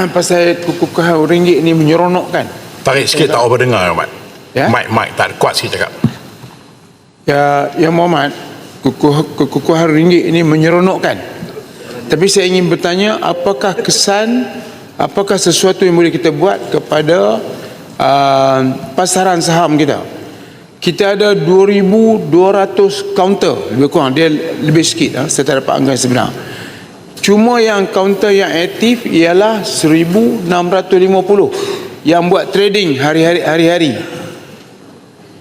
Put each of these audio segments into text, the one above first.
pasal kekukuhan ringgit ni menyeronokkan. Tarik sikit tak apa dengar Muhammad. Ya? Mic tak kuat sikit cakap. Ya Muhammad, kekukuhan ringgit ini menyeronokkan. Tapi saya ingin bertanya, apakah sesuatu yang boleh kita buat kepada pasaran saham kita? Kita ada 2,200 kaunter, lebih kurang, dia lebih sikit, saya tak dapat anggaran sebenar. Cuma yang kaunter yang aktif ialah 1,650 yang buat trading hari-hari.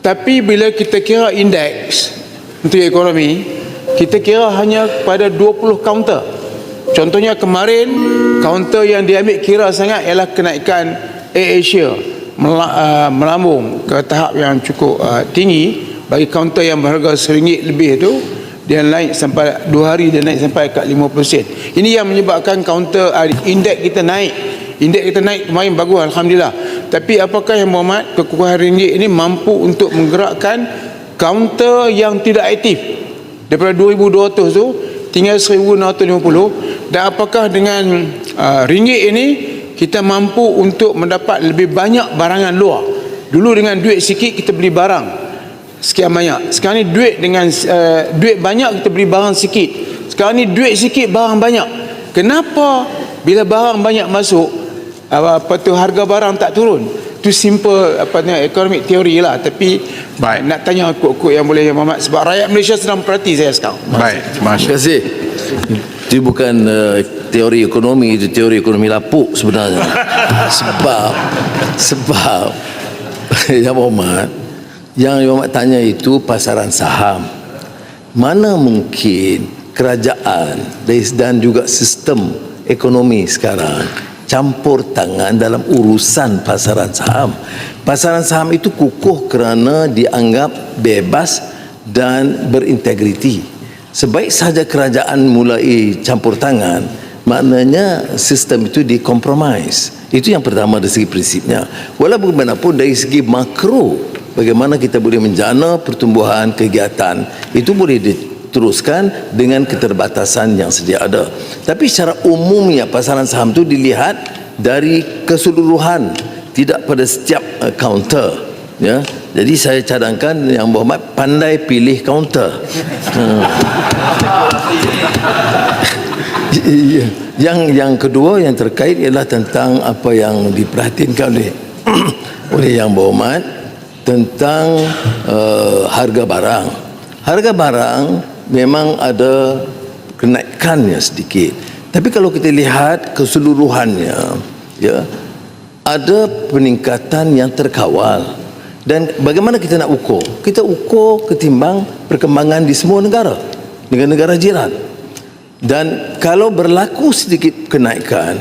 Tapi bila kita kira indeks untuk ekonomi, kita kira hanya pada 20 kaunter. Contohnya kemarin, kaunter yang diambil kira sangat ialah kenaikan AirAsia melambung ke tahap yang cukup tinggi. Bagi kaunter yang berharga RM1 lebih tu, dia naik sampai 2 hari, dia naik sampai ke 50%. Ini yang menyebabkan kaunter indeks kita naik. Indeks kita naik kemarin bagus, alhamdulillah. Tapi apakah yang Muhammad, kekukuhan ringgit ini mampu untuk menggerakkan kaunter yang tidak aktif daripada 2,200 tu tinggal 1,650? Dan apakah dengan ringgit ini kita mampu untuk mendapat lebih banyak barangan luar? Dulu dengan duit sikit kita beli barang sekian banyak. Sekarang ni duit banyak kita beli barang sikit. Sekarang ni duit sikit barang banyak. Kenapa bila barang banyak masuk harga barang tak turun? Itu simple economic teori lah. Tapi nak tanya kod-kod yang boleh Muhammad, sebab rakyat Malaysia sedang perhati saya sekarang. Baik, Terima kasih. Itu bukan teori ekonomi, itu teori ekonomi lapuk sebenarnya. sebab ya Muhammad, yang Muhammad tanya itu pasaran saham. Mana mungkin kerajaan dan juga sistem ekonomi sekarang campur tangan dalam urusan pasaran saham. Pasaran saham itu kukuh kerana dianggap bebas dan berintegriti. Sebaik sahaja kerajaan mulai campur tangan, maknanya sistem itu dikompromis. Itu yang pertama dari segi prinsipnya. Walaupun bagaimanapun dari segi makro, bagaimana kita boleh menjana pertumbuhan kegiatan, itu boleh diteruskan dengan keterbatasan yang sedia ada. Tapi secara umumnya pasaran saham itu dilihat dari keseluruhan, tidak pada setiap kaunter. Ya, jadi saya cadangkan yang Muhammad pandai pilih kaunter. Yang kedua yang terkait ialah tentang apa yang diperhatikan oleh yang Muhammad tentang harga barang. Harga barang memang ada kenaikannya sedikit. Tapi kalau kita lihat keseluruhannya, ya, ada peningkatan yang terkawal. Dan bagaimana kita nak ukur? Kita ukur ketimbang perkembangan di semua negara, dengan negara jiran. Dan kalau berlaku sedikit kenaikan,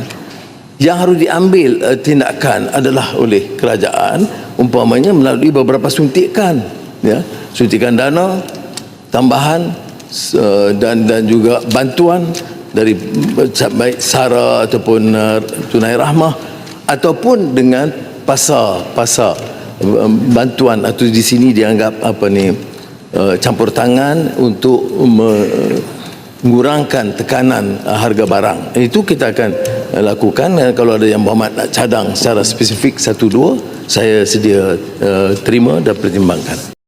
yang harus diambil tindakan adalah oleh kerajaan, umpamanya melalui beberapa suntikan, ya, suntikan dana tambahan dan juga bantuan dari baik SARA ataupun tunai rahmah, ataupun dengan pasar bantuan, atau di sini dianggap campur tangan untuk mengurangkan tekanan harga barang. Itu kita akan lakukan. Kalau ada yang Muhammad nak cadang secara spesifik 1-2, saya sedia terima dan pertimbangkan.